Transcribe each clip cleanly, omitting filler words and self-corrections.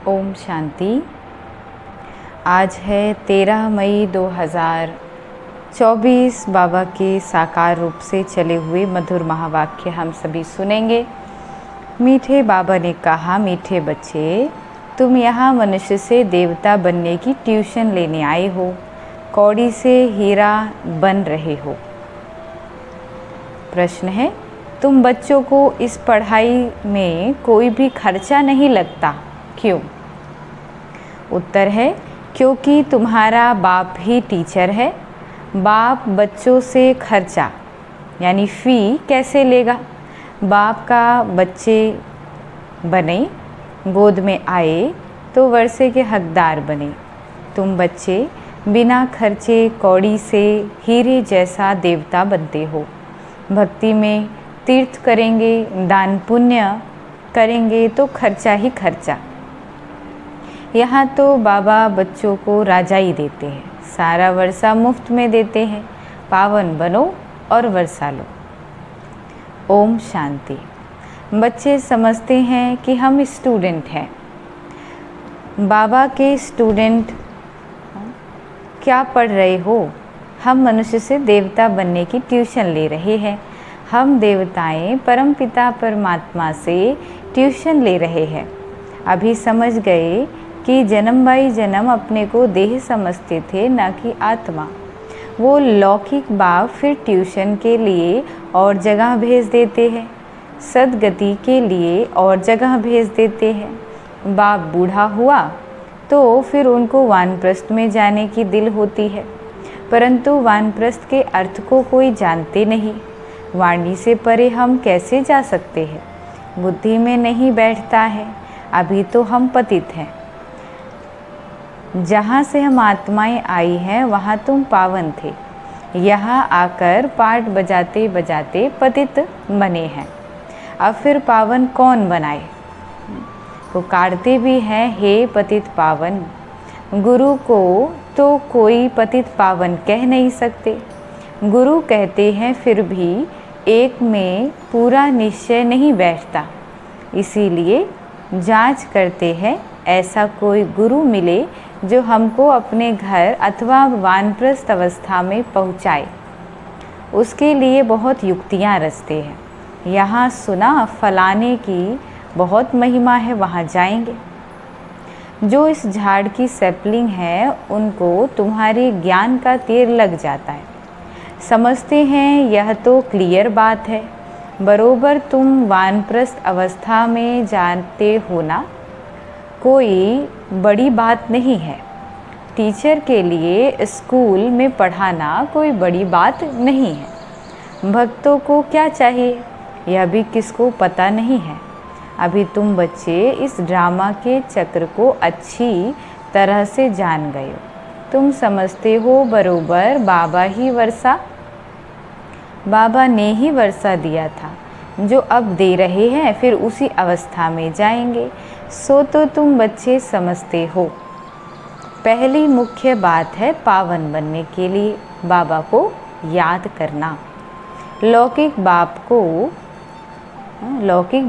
ओम शांति। आज है 13 मई 2024। बाबा के साकार रूप से चले हुए मधुर महावाक्य हम सभी सुनेंगे। मीठे बाबा ने कहा, मीठे बच्चे, तुम यहाँ मनुष्य से देवता बनने की ट्यूशन लेने आए हो, कौड़ी से हीरा बन रहे हो। प्रश्न है, तुम बच्चों को इस पढ़ाई में कोई भी खर्चा नहीं लगता, क्यों? उत्तर है, क्योंकि तुम्हारा बाप ही टीचर है। बाप बच्चों से खर्चा यानी फ़ी कैसे लेगा? बाप का बच्चे बने, गोद में आए तो वर्षे के हकदार बने। तुम बच्चे बिना खर्चे कौड़ी से हीरे जैसा देवता बनते हो। भक्ति में तीर्थ करेंगे, दान पुण्य करेंगे तो खर्चा ही खर्चा। यहाँ तो बाबा बच्चों को राजाई देते हैं, सारा वर्षा मुफ्त में देते हैं। पावन बनो और वर्षा लो। ओम शांति। बच्चे समझते हैं कि हम स्टूडेंट हैं। बाबा के स्टूडेंट क्या पढ़ रहे हो? हम मनुष्य से देवता बनने की ट्यूशन ले रहे हैं। हम देवताएं परमपिता परमात्मा से ट्यूशन ले रहे हैं। अभी समझ गए कि जन्म बाई जन्म अपने को देह समझते थे, न कि आत्मा। वो लौकिक बाप फिर ट्यूशन के लिए और जगह भेज देते हैं, सदगति के लिए और जगह भेज देते हैं। बाप बूढ़ा हुआ तो फिर उनको वानप्रस्थ में जाने की दिल होती है, परंतु वानप्रस्थ के अर्थ को कोई जानते नहीं। वाणी से परे हम कैसे जा सकते हैं? बुद्धि में नहीं बैठता है। अभी तो हम पतित हैं। जहाँ से हम आत्माएं आई हैं वहाँ तुम पावन थे। यहाँ आकर पाठ बजाते बजाते पतित बने हैं। अब फिर पावन कौन बनाए? पुकारते भी हैं, हे पतित पावन। गुरु को तो कोई पतित पावन कह नहीं सकते। गुरु कहते हैं, फिर भी एक में पूरा निश्चय नहीं बैठता। इसीलिए जांच करते हैं, ऐसा कोई गुरु मिले जो हमको अपने घर अथवा वानप्रस्थ अवस्था में पहुँचाए। उसके लिए बहुत युक्तियाँ रचते हैं। यहाँ सुना फलाने की बहुत महिमा है, वहाँ जाएंगे। जो इस झाड़ की सैपलिंग है उनको तुम्हारे ज्ञान का तीर लग जाता है। समझते हैं यह तो क्लियर बात है। बरोबर तुम वानप्रस्थ अवस्था में जानते हो ना, कोई बड़ी बात नहीं है। टीचर के लिए स्कूल में पढ़ाना कोई बड़ी बात नहीं है। भक्तों को क्या चाहिए यह भी किसको पता नहीं है। अभी तुम बच्चे इस ड्रामा के चक्र को अच्छी तरह से जान गए हो। तुम समझते हो बरोबर बाबा ने ही वर्षा दिया था, जो अब दे रहे हैं, फिर उसी अवस्था में जाएंगे। सो तो तुम बच्चे समझते हो। पहली मुख्य बात है पावन बनने के लिए बाबा को याद करना। लौकिक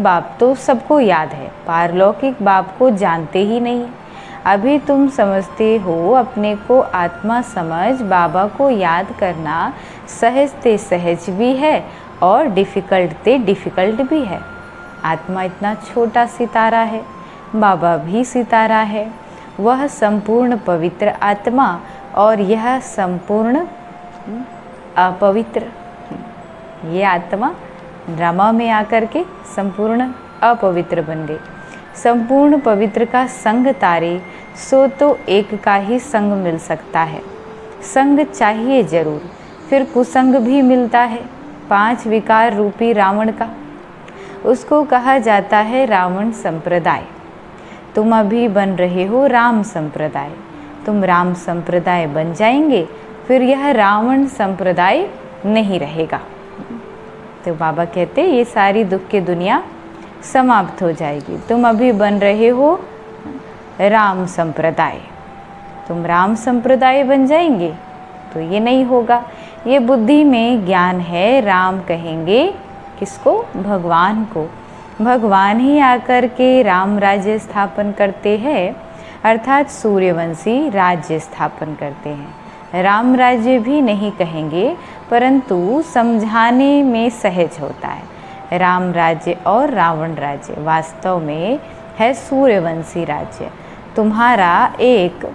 बाप तो सबको याद है, पारलौकिक बाप को जानते ही नहीं। अभी तुम समझते हो अपने को आत्मा समझ बाबा को याद करना सहज ते सहज भी है और डिफ़िकल्ट ते डिफ़िकल्ट भी है। आत्मा इतना छोटा सितारा है, बाबा भी सितारा है। वह संपूर्ण पवित्र आत्मा और यह संपूर्ण अपवित्र। ये आत्मा ड्रामा में आकर के संपूर्ण अपवित्र बन गई। संपूर्ण पवित्र का संग तारे सो तो एक का ही संग मिल सकता है। संग चाहिए जरूर, फिर कुसंग भी मिलता है। 5 विकार रूपी रावण का, उसको कहा जाता है रावण संप्रदाय। तुम अभी बन रहे हो राम संप्रदाय। तुम राम संप्रदाय बन जाएंगे, फिर यह रावण संप्रदाय नहीं रहेगा। तो बाबा कहते ये सारी दुख की दुनिया समाप्त हो जाएगी। तुम अभी बन रहे हो राम संप्रदाय। तुम राम संप्रदाय बन जाएंगे तो ये नहीं होगा। ये बुद्धि में ज्ञान है। राम कहेंगे किसको? भगवान को। भगवान ही आकर के राम राज्य स्थापन करते हैं, अर्थात सूर्यवंशी राज्य स्थापन करते हैं। राम राज्य भी नहीं कहेंगे, परंतु समझाने में सहज होता है। राम राज्य और रावण राज्य वास्तव में है सूर्यवंशी राज्य। तुम्हारा एक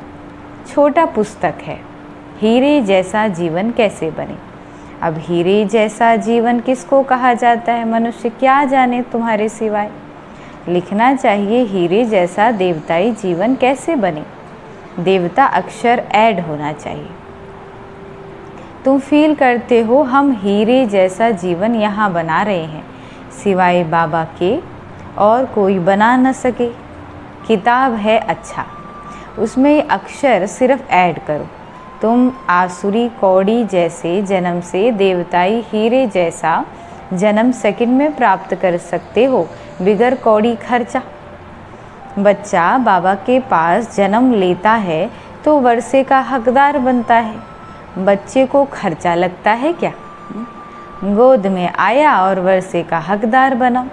छोटा पुस्तक है, हीरे जैसा जीवन कैसे बने। अब हीरे जैसा जीवन किसको कहा जाता है? मनुष्य क्या जाने तुम्हारे सिवाय। लिखना चाहिए हीरे जैसा देवताई जीवन कैसे बने। देवता अक्षर ऐड होना चाहिए। तुम फील करते हो हम हीरे जैसा जीवन यहाँ बना रहे हैं, सिवाय बाबा के और कोई बना न सके। किताब है अच्छा, उसमें अक्षर सिर्फ ऐड करो। तुम आसुरी कौड़ी जैसे जन्म से देवताई हीरे जैसा जन्म सेकंड में प्राप्त कर सकते हो, बिगर कौड़ी खर्चा। बच्चा बाबा के पास जन्म लेता है तो वर्षे का हकदार बनता है। बच्चे को खर्चा लगता है क्या? गोद में आया और वर्षे का हकदार बना।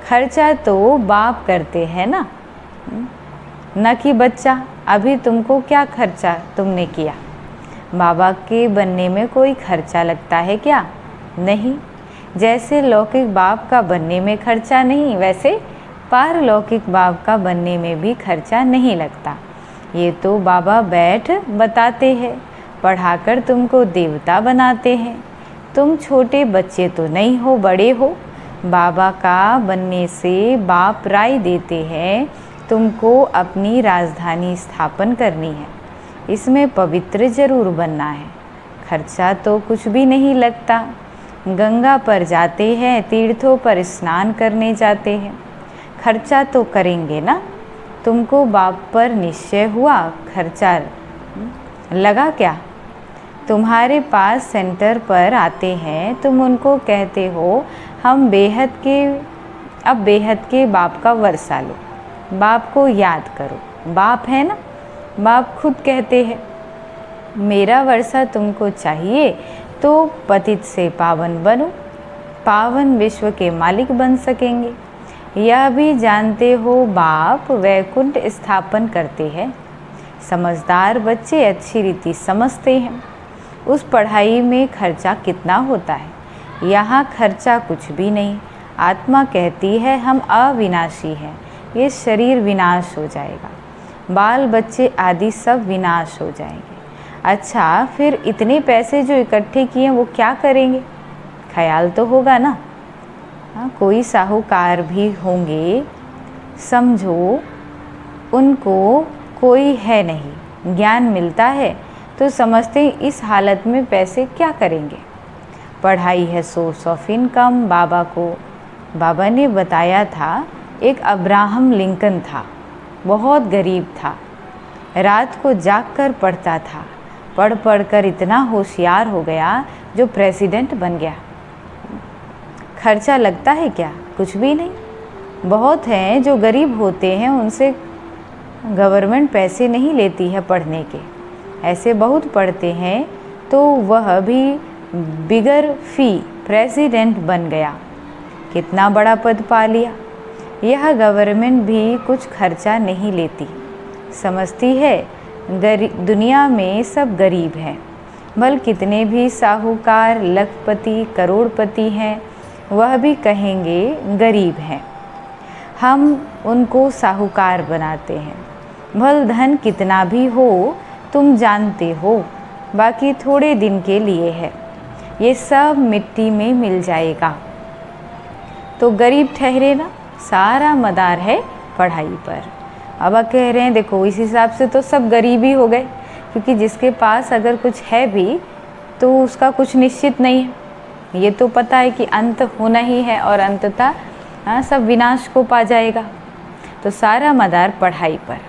खर्चा तो बाप करते हैं ना, न कि बच्चा। अभी तुमको क्या खर्चा तुमने किया? बाबा के बनने में कोई खर्चा लगता है क्या? नहीं। जैसे लौकिक बाप का बनने में खर्चा नहीं, वैसे पारलौकिक बाप का बनने में भी खर्चा नहीं लगता। ये तो बाबा बैठ बताते हैं, पढ़ाकर तुमको देवता बनाते हैं। तुम छोटे बच्चे तो नहीं हो, बड़े हो। बाबा का बनने से बाप राय देते हैं तुमको अपनी राजधानी स्थापन करनी है, इसमें पवित्र जरूर बनना है। खर्चा तो कुछ भी नहीं लगता। गंगा पर जाते हैं, तीर्थों पर स्नान करने जाते हैं, खर्चा तो करेंगे ना। तुमको बाप पर निश्चय हुआ, खर्चा लगा क्या? तुम्हारे पास सेंटर पर आते हैं, तुम उनको कहते हो हम अब बेहद के बाप का वर्षा लो, बाप को याद करो। बाप है ना, बाप खुद कहते हैं मेरा वर्षा तुमको चाहिए तो पतित से पावन बनो, पावन विश्व के मालिक बन सकेंगे। यह भी जानते हो बाप वैकुंठ स्थापन करते हैं। समझदार बच्चे अच्छी रीति समझते हैं उस पढ़ाई में खर्चा कितना होता है। यहाँ खर्चा कुछ भी नहीं। आत्मा कहती है हम अविनाशी हैं, ये शरीर विनाश हो जाएगा, बाल बच्चे आदि सब विनाश हो जाएंगे। अच्छा, फिर इतने पैसे जो इकट्ठे किए वो क्या करेंगे? ख्याल तो होगा ना। हाँ, कोई साहूकार भी होंगे, समझो उनको कोई है नहीं, ज्ञान मिलता है तो समझते इस हालत में पैसे क्या करेंगे। पढ़ाई है सोर्स ऑफ इनकम। बाबा ने बताया था, एक अब्राहम लिंकन था, बहुत गरीब था, रात को जागकर पढ़ता था, पढ़ कर इतना होशियार हो गया जो प्रेसिडेंट बन गया। खर्चा लगता है क्या? कुछ भी नहीं। बहुत हैं जो गरीब होते हैं, उनसे गवर्नमेंट पैसे नहीं लेती है पढ़ने के। ऐसे बहुत पढ़ते हैं तो वह भी बिगर फी प्रेसिडेंट बन गया, कितना बड़ा पद पा लिया। यह गवर्नमेंट भी कुछ खर्चा नहीं लेती, समझती है दुनिया में सब गरीब हैं। भल कितने भी साहूकार लखपति करोड़पति हैं, वह भी कहेंगे गरीब हैं। हम उनको साहूकार बनाते हैं। भल धन कितना भी हो, तुम जानते हो, बाकी थोड़े दिन के लिए है, ये सब मिट्टी में मिल जाएगा। तो गरीब ठहरे ना, सारा मदार है पढ़ाई पर। अब कह रहे हैं देखो इस हिसाब से तो सब गरीब ही हो गए, क्योंकि जिसके पास अगर कुछ है भी तो उसका कुछ निश्चित नहीं है। ये तो पता है कि अंत होना ही है और अंततः सब विनाश को पा जाएगा। तो सारा मदार पढ़ाई पर।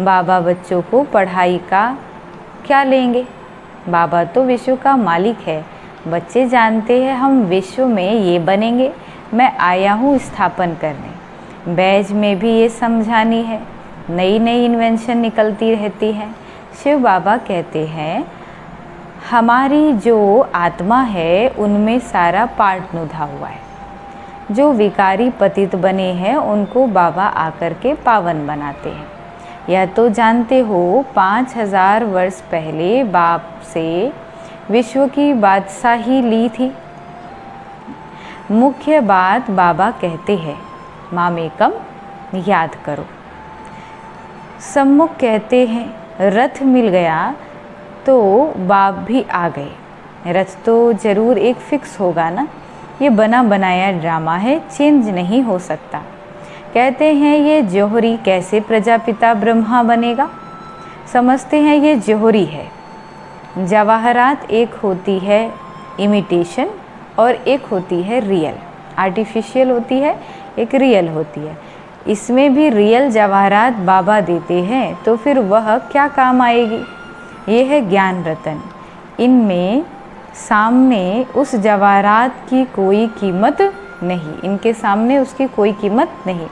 बाबा बच्चों को पढ़ाई का क्या लेंगे? बाबा तो विश्व का मालिक है। बच्चे जानते हैं हम विश्व में ये बनेंगे, मैं आया हूँ स्थापन करने। बैज में भी ये समझानी है, नई नई इन्वेंशन निकलती रहती है। शिव बाबा कहते हैं हमारी जो आत्मा है उनमें सारा पार्ट नुधा हुआ है। जो विकारी पतित बने हैं उनको बाबा आकर के पावन बनाते हैं। यह तो जानते हो 5000 वर्ष पहले बाप से विश्व की बादशाही ली थी। मुख्य बात बाबा कहते हैं मामेकम याद करो। सम्मुख कहते हैं रथ मिल गया तो बाप भी आ गए। रथ तो ज़रूर एक फिक्स होगा ना, ये बना बनाया ड्रामा है, चेंज नहीं हो सकता। कहते हैं ये जौहरी कैसे प्रजापिता ब्रह्मा बनेगा। समझते हैं ये जौहरी है। जवाहरात एक होती है इमिटेशन और एक होती है रियल। आर्टिफिशियल होती है, एक रियल होती है। इसमें भी रियल जवाहरात बाबा देते हैं तो फिर वह क्या काम आएगी। ये है ज्ञान रतन। इनमें सामने उस जवाहरात की कोई कीमत नहीं, इनके सामने उसकी कोई कीमत नहीं।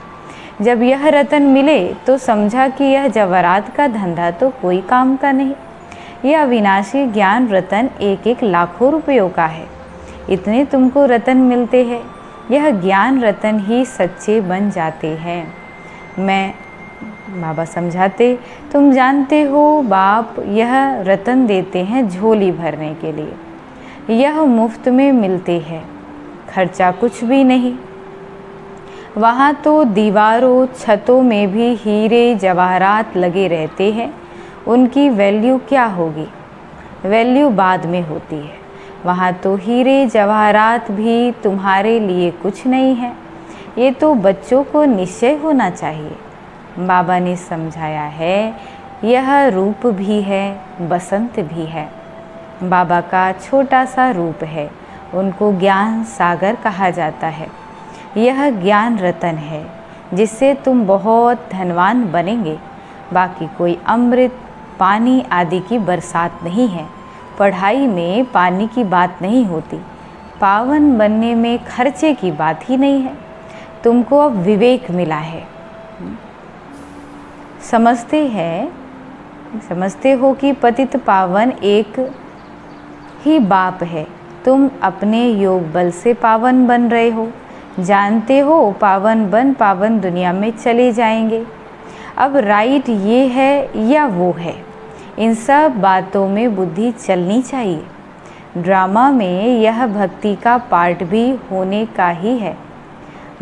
जब यह रतन मिले तो समझा कि यह जवाहरात का धंधा तो कोई काम का नहीं। यह अविनाशी ज्ञान रतन एक एक लाखों रुपयों का है। इतने तुमको रतन मिलते हैं, यह ज्ञान रतन ही सच्चे बन जाते हैं। मैं बाबा समझाते, तुम जानते हो बाप यह रतन देते हैं झोली भरने के लिए। यह मुफ्त में मिलते हैं, खर्चा कुछ भी नहीं। वहाँ तो दीवारों छतों में भी हीरे जवाहरात लगे रहते हैं। उनकी वैल्यू क्या होगी, वैल्यू बाद में होती है। वहाँ तो हीरे जवाहरात भी तुम्हारे लिए कुछ नहीं है। ये तो बच्चों को निश्चय होना चाहिए। बाबा ने समझाया है यह रूप भी है, बसंत भी है। बाबा का छोटा सा रूप है, उनको ज्ञान सागर कहा जाता है। यह ज्ञान रतन है जिससे तुम बहुत धनवान बनेंगे। बाकी कोई अमृत पानी आदि की बरसात नहीं है। पढ़ाई में पानी की बात नहीं होती। पावन बनने में खर्चे की बात ही नहीं है। तुमको अब विवेक मिला है। समझते हो कि पतित पावन एक ही बाप है। तुम अपने योग बल से पावन बन रहे हो। जानते हो पावन बन पावन दुनिया में चले जाएंगे। अब राइट ये है या वो है, इन सब बातों में बुद्धि चलनी चाहिए। ड्रामा में यह भक्ति का पार्ट भी होने का ही है।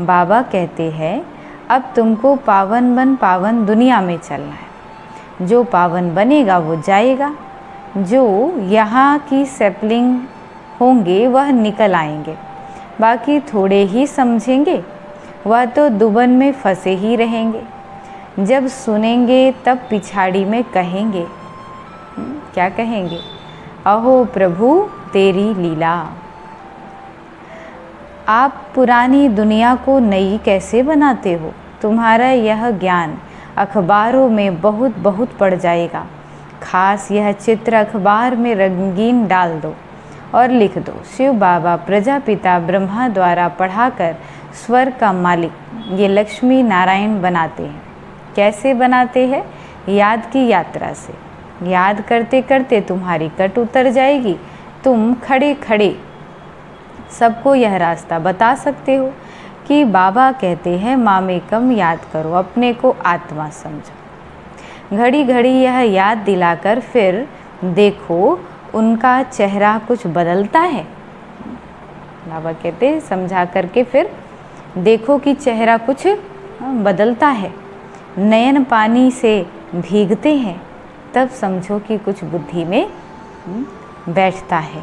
बाबा कहते हैं अब तुमको पावन बन पावन दुनिया में चलना है। जो पावन बनेगा वो जाएगा। जो यहाँ की सैपलिंग होंगे वह निकल आएंगे। बाकी थोड़े ही समझेंगे, वह तो दुबन में फंसे ही रहेंगे। जब सुनेंगे तब पिछाड़ी में कहेंगे, क्या कहेंगे, अहो प्रभु तेरी लीला। आप पुरानी दुनिया को नई कैसे बनाते हो। तुम्हारा यह ज्ञान अखबारों में बहुत बहुत पड़ जाएगा। खास यह चित्र अखबार में रंगीन डाल दो और लिख दो, शिव बाबा प्रजापिता ब्रह्मा द्वारा पढ़ाकर स्वर्ग का मालिक ये लक्ष्मी नारायण बनाते हैं। कैसे बनाते हैं, याद की यात्रा से। याद करते करते तुम्हारी कट उतर जाएगी। तुम खड़े खड़े सबको यह रास्ता बता सकते हो कि बाबा कहते हैं मामेकम याद करो, अपने को आत्मा समझो। घड़ी घड़ी यह याद दिलाकर फिर देखो उनका चेहरा कुछ बदलता है। बाबा कहते हैं समझा करके फिर देखो कि चेहरा कुछ बदलता है। नयन पानी से भीगते हैं तब समझो कि कुछ बुद्धि में बैठता है।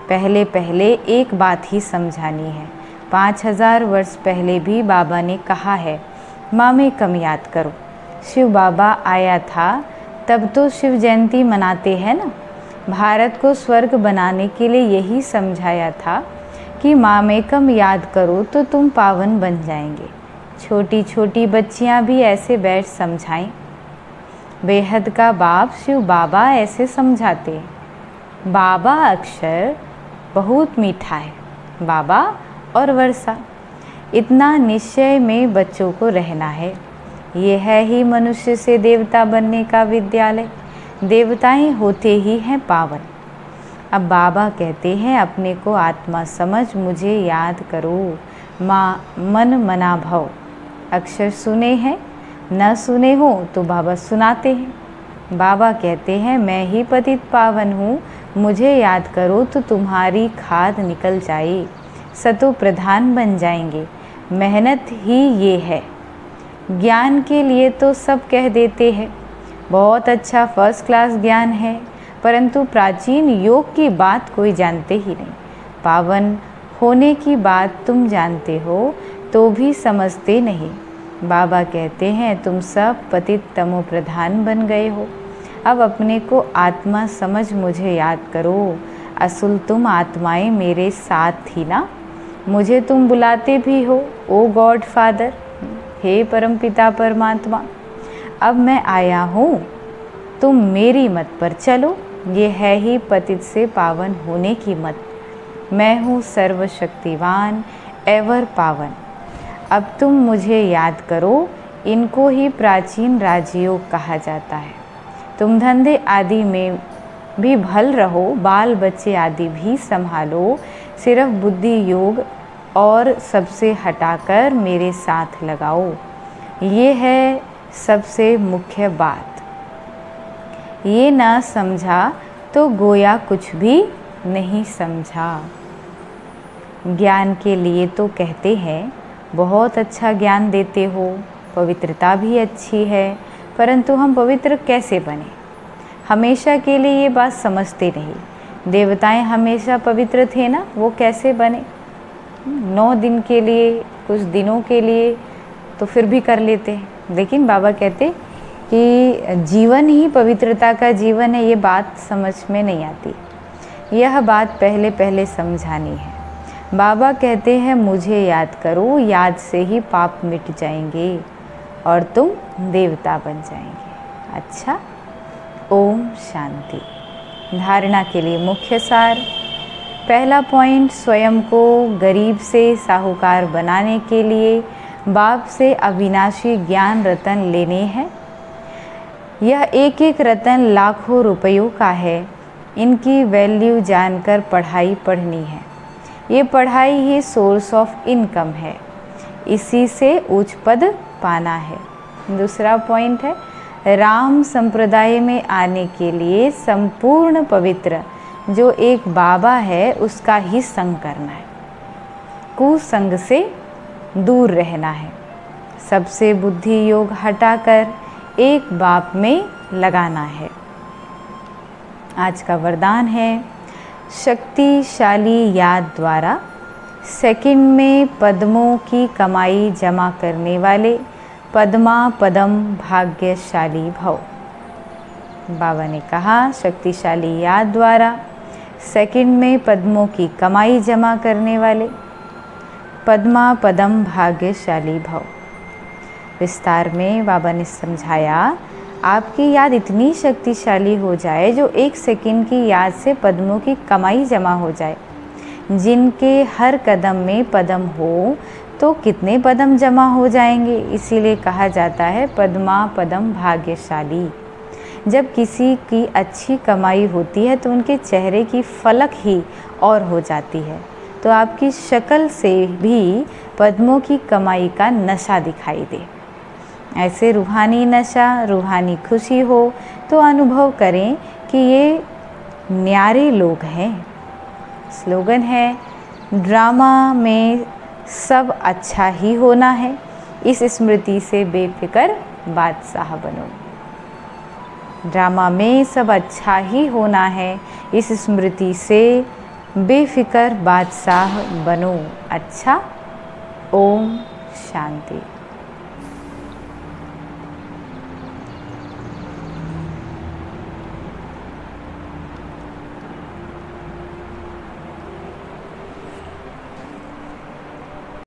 पहले पहले एक बात ही समझानी है। 5000 वर्ष पहले भी बाबा ने कहा है मामेकम याद करो। शिव बाबा आया था तब तो शिव जयंती मनाते हैं ना। भारत को स्वर्ग बनाने के लिए यही समझाया था कि मामेकम याद करो तो तुम पावन बन जाएंगे। छोटी छोटी बच्चियां भी ऐसे बैठ समझाएं। बेहद का बाप शिव बाबा ऐसे समझाते हैं। बाबा अक्षर बहुत मीठा है, बाबा और वर्षा। इतना निश्चय में बच्चों को रहना है। ये है ही मनुष्य से देवता बनने का विद्यालय। देवताएं होते ही हैं पावन। अब बाबा कहते हैं अपने को आत्मा समझ मुझे याद करो। मन मना भव। अक्षर सुने हैं, न सुने हो तो बाबा सुनाते हैं। बाबा कहते हैं मैं ही पतित पावन हूँ, मुझे याद करो तो तुम्हारी खाद निकल जाए, सतो प्रधान बन जाएंगे। मेहनत ही ये है। ज्ञान के लिए तो सब कह देते हैं, बहुत अच्छा फर्स्ट क्लास ज्ञान है, परंतु प्राचीन योग की बात कोई जानते ही नहीं। पावन होने की बात तुम जानते हो तो भी समझते नहीं। बाबा कहते हैं तुम सब पतित तमो प्रधान बन गए हो, अब अपने को आत्मा समझ मुझे याद करो। असुल तुम आत्माएं मेरे साथ थी ना, मुझे तुम बुलाते भी हो ओ गॉड फादर, हे परमपिता परमात्मा। अब मैं आया हूँ, तुम मेरी मत पर चलो, ये है ही पतित से पावन होने की मत। मैं हूँ सर्वशक्तिवान एवर पावन। अब तुम मुझे याद करो, इनको ही प्राचीन राजयोग कहा जाता है। तुम धंधे आदि में भी भल रहो, बाल बच्चे आदि भी संभालो, सिर्फ बुद्धि योग और सबसे हटाकर मेरे साथ लगाओ। ये है सबसे मुख्य बात। ये ना समझा तो गोया कुछ भी नहीं समझा। ज्ञान के लिए तो कहते हैं बहुत अच्छा ज्ञान देते हो, पवित्रता भी अच्छी है, परंतु हम पवित्र कैसे बने, हमेशा के लिए ये बात समझते नहीं। देवताएं हमेशा पवित्र थे ना, वो कैसे बने? 9 दिन के लिए, कुछ दिनों के लिए तो फिर भी कर लेते हैं, लेकिन बाबा कहते कि जीवन ही पवित्रता का जीवन है, ये बात समझ में नहीं आती। यह बात पहले पहले समझानी है। बाबा कहते हैं मुझे याद करो, याद से ही पाप मिट जाएंगे और तुम देवता बन जाएंगे। अच्छा, ओम शांति। धारणा के लिए मुख्य सार। पहला पॉइंट, स्वयं को गरीब से साहूकार बनाने के लिए बाप से अविनाशी ज्ञान रतन लेने हैं। यह एक एक रतन लाखों रुपयों का है। इनकी वैल्यू जानकर पढ़ाई पढ़नी है। ये पढ़ाई ही सोर्स ऑफ इनकम है, इसी से उच्च पद पाना है। दूसरा पॉइंट है, राम संप्रदाय में आने के लिए संपूर्ण पवित्र जो एक बाबा है उसका ही संग करना है, कुसंग से दूर रहना है, सबसे बुद्धि योग हटाकर एक बाप में लगाना है। आज का वरदान है, शक्तिशाली याद द्वारा सेकंड में पद्मों की कमाई जमा करने वाले पद्मा पदम भाग्यशाली भव। बाबा ने कहा शक्तिशाली याद द्वारा सेकंड में पद्मों की कमाई जमा करने वाले पद्मा पदम भाग्यशाली भव। विस्तार में बाबा ने समझाया, आपकी याद इतनी शक्तिशाली हो जाए जो 1 सेकंड की याद से पद्मों की कमाई जमा हो जाए। जिनके हर कदम में पद्म हो तो कितने पद्म जमा हो जाएंगे, इसीलिए कहा जाता है पद्मा पदम भाग्यशाली। जब किसी की अच्छी कमाई होती है तो उनके चेहरे की फलक ही और हो जाती है, तो आपकी शक्ल से भी पद्मों की कमाई का नशा दिखाई दे। ऐसे रूहानी नशा, रूहानी खुशी हो तो अनुभव करें कि ये न्यारे लोग हैं। स्लोगन है, ड्रामा में सब अच्छा ही होना है, इस स्मृति से बेफिक्र बादशाह बनो। ड्रामा में सब अच्छा ही होना है, इस स्मृति से बेफिक्र बादशाह बनो। अच्छा, ओम शांति।